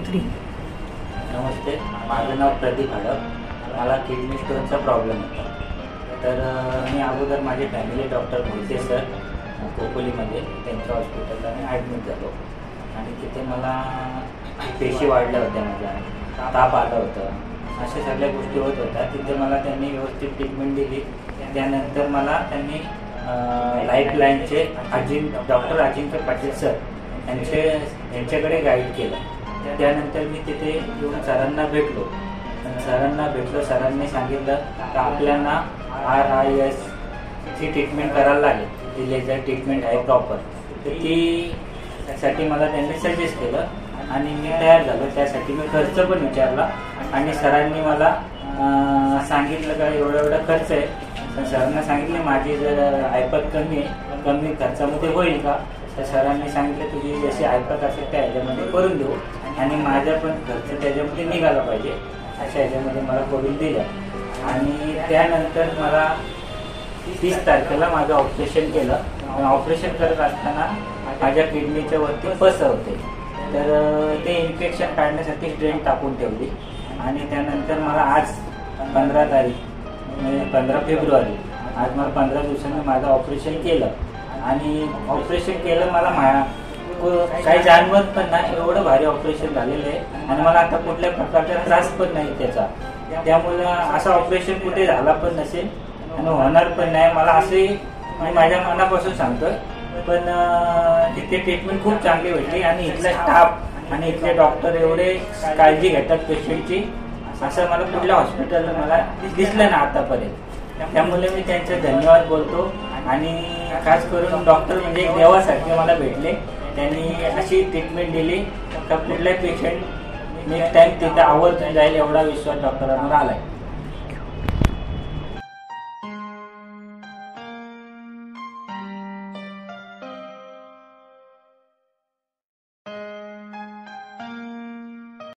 3. नमस्ते, माझं नाव प्रदीप हडप. मला किडनी स्टोनचा प्रॉब्लेम होता. तर मी अगोदर माझे फॅमिली डॉक्टर मोहिते सर कोपोलीमध्ये त्यांच्या हॉस्पिटलला मी ॲडमिट झालो आणि तिथे मला पेशी वाढल्या होत्या, माझ्या ताप आलं होतं, अशा सगळ्या गोष्टी होत होत्या. तिथे मला त्यांनी व्यवस्थित ट्रीटमेंट दिली. त्यानंतर मला त्यांनी लाईफलाईनचे डॉक्टर अजिंक्य पाटील सर यांच्याकडे गाईड केलं. त्यानंतर मी तिथे येऊन सरांना भेटलो. सरांनी सांगितलं की आपल्याला RIS ची ट्रीटमेंट करायला लागेल, ती लेझर ट्रीटमेंट आहे प्रॉपर. तर ती साठी मला त्यांनी सजेस्ट केलं आणि मी तयार झालो. त्यासाठी मी खर्च पण विचारला आणि सरांनी मला सांगितलं का एवढा खर्च आहे. सरांना सांगितले माझी जर ऐपत कमी खर्चामध्ये होईल का, तर सरांनी सांगितलं तुझी जशी ऐपत असेल त्या ह्याच्यामध्ये करून देऊ आणि माझा पण खर्च त्याच्यामध्ये निघाला पाहिजे अशा ह्याच्यामध्ये मला करून दिलं. आणि त्यानंतर मला 30 तारखेला माझं ऑपरेशन केलं. ऑपरेशन करत असताना माझ्या किडनीच्या वरती पस होते, तर ते इन्फेक्शन काढण्यासाठी स्ट्रेन टाकून ठेवली. आणि त्यानंतर मला आज 15 तारीख म्हणजे 15 फेब्रुवारी आज मला 15 दिवसांनी माझं ऑपरेशन केलं. आणि ऑपरेशन केलं मला काही जाणवत पण नाही, एवढं भारी ऑपरेशन झालेलं आहे. आणि मला आता कुठल्या प्रकारचा त्रास पण नाही त्याचा. त्यामुळे असं ऑपरेशन कुठे झाला पण नसेल आणि होणार पण नाही. मला असे मी माझ्या मनापासून सांगतोय. पण इथे ट्रीटमेंट खूप चांगली भेटली आणि इथला स्टाफ आणि इथले डॉक्टर एवढे काळजी घेतात पेशंटची, असं मला कुठल्या हॉस्पिटलला मला दिसलं ना आतापर्यंत. त्यामुळे मी त्यांचे धन्यवाद बोलतो. आणि खास करून डॉक्टर म्हणजे एक देवासारखे मला भेटले. त्यांनी अशी ट्रीटमेंट दिली का कुठलाही पेशंट नेक्स्ट टाइम तिथे आवर्जून जाईल एवढा विश्वास डॉक्टरांवर आलाय.